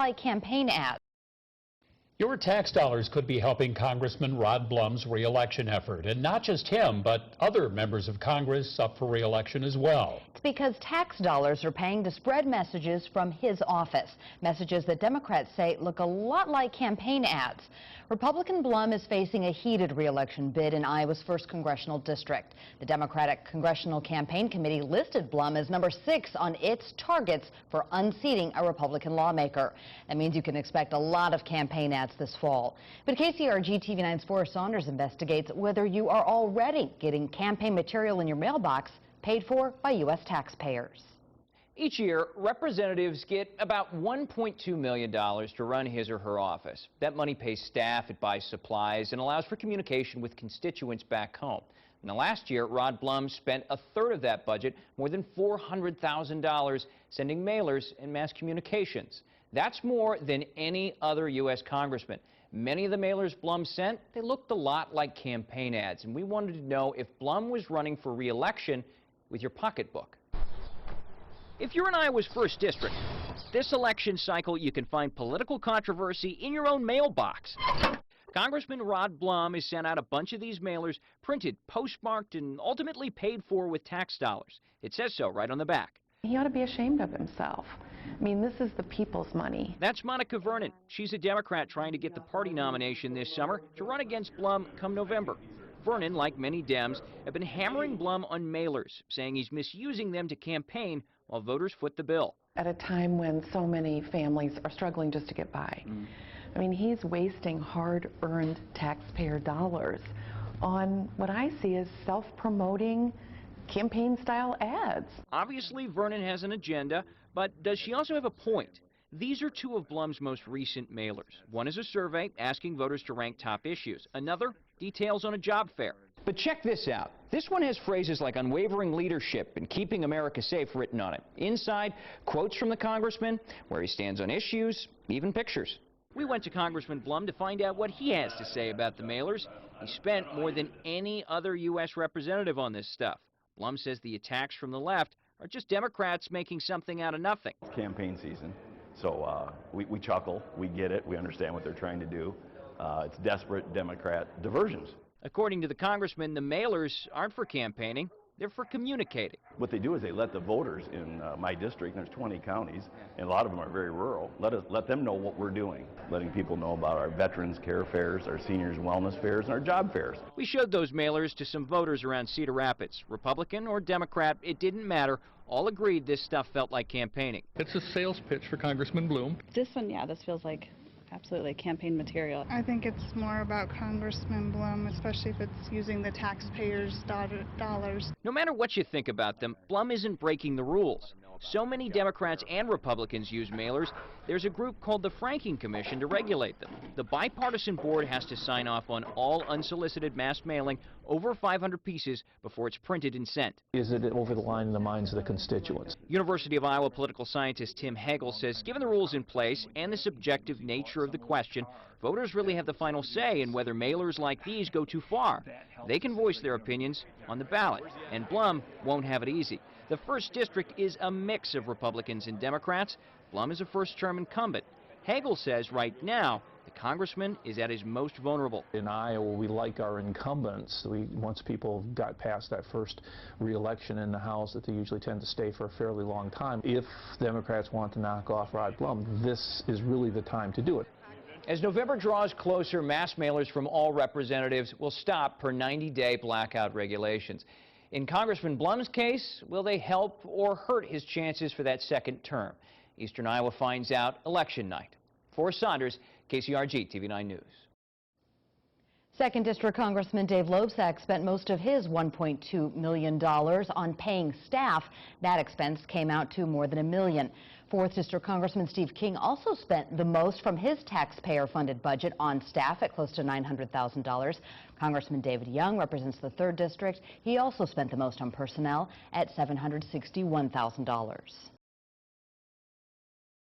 like campaign ads. Your tax dollars could be helping Congressman Rod Blum's re-election effort, and not just him, but other members of Congress up for re-election as well. It's because tax dollars are paying to spread messages from his office, messages that Democrats say look a lot like campaign ads. Republican Blum is facing a heated re-election bid in Iowa's 1st congressional district. The Democratic Congressional Campaign Committee listed Blum as number 6 on its targets for unseating a Republican lawmaker. That means you can expect a lot of campaign ads this fall. But KCRG TV9's Forrest Saunders investigates whether you are already getting campaign material in your mailbox paid for by U.S. taxpayers. Each year, representatives get about $1.2 million to run his or her office. That money pays staff, it buys supplies, and allows for communication with constituents back home. Now, last year, Rod Blum spent a third of that budget, more than $400,000, sending mailers and mass communications. That's more than any other U.S. congressman. Many of the mailers Blum sent, they looked a lot like campaign ads, and we wanted to know if Blum was running for re-election with your pocketbook. If you're in Iowa's 1st district, this election cycle you can find political controversy in your own mailbox. Congressman Rod Blum has sent out a bunch of these mailers, printed, postmarked, and ultimately paid for with tax dollars. It says so right on the back. He ought to be ashamed of himself. I mean, this is the people's money. That's Monica Vernon. She's a Democrat trying to get the party nomination this summer to run against Blum come November. Vernon, like many Dems, have been hammering Blum on mailers, saying he's misusing them to campaign while voters foot the bill. At a time when so many families are struggling just to get by. I mean, he's wasting hard-earned taxpayer dollars on what I see as self-promoting campaign-style ads. Obviously, Vernon has an agenda, but does she also have a point? These are two of Blum's most recent mailers. One is a survey asking voters to rank top issues. Another, details on a job fair. But check this out. This one has phrases like unwavering leadership and keeping America safe written on it. Inside, quotes from the congressman, where he stands on issues, even pictures. We went to Congressman Blum to find out what he has to say about the mailers. He spent more than any other U.S. representative on this stuff. Blum says the attacks from the left are just Democrats making something out of nothing. It's campaign season, so we chuckle, we get it, we understand what they're trying to do. It's desperate Democrat diversions. According to the congressman, the mailers aren't for campaigning, they're for communicating. What they do is they let the voters in my district, and there's 20 counties, and a lot of them are very rural, let them know what we're doing, letting people know about our veterans care fairs, our seniors wellness fairs, and our job fairs. We showed those mailers to some voters around Cedar Rapids. Republican or Democrat, it didn't matter. All agreed this stuff felt like campaigning. It's a sales pitch for Congressman Blum. This one, yeah, this feels like absolutely campaign material. I think it's more about Congressman Blum, especially if it's using the taxpayers' dollars. No matter what you think about them, Blum isn't breaking the rules. So many Democrats and Republicans use mailers, there's a group called the Franking Commission to regulate them. The bipartisan board has to sign off on all unsolicited mass mailing over 500 pieces before it's printed and sent. Is it over the line in the minds of the constituents? University of Iowa political scientist Tim Hagel says given the rules in place and the subjective nature of the question, voters really have the final say in whether mailers like these go too far. They can voice their opinions on the ballot, and Blum won't have it easy. The 1st district is a mix of Republicans and Democrats. Blum is a first-term incumbent. Hagel says right now, the congressman is at his most vulnerable. In Iowa, we like our incumbents. Once people got past that first re-election in the House, that they usually tend to stay for a fairly long time. If Democrats want to knock off Rod Blum, this is really the time to do it. As November draws closer, mass mailers from all representatives will stop per 90-day blackout regulations. In Congressman Blum's case, will they help or hurt his chances for that second term? Eastern Iowa finds out election night. Forrest Saunders, KCRG TV9 News. 2nd District Congressman Dave Loebsack spent most of his $1.2 million on paying staff. That expense came out to more than $1 million. 4th District Congressman Steve King also spent the most from his taxpayer-funded budget on staff at close to $900,000. Congressman David Young represents the 3rd District. He also spent the most on personnel at $761,000.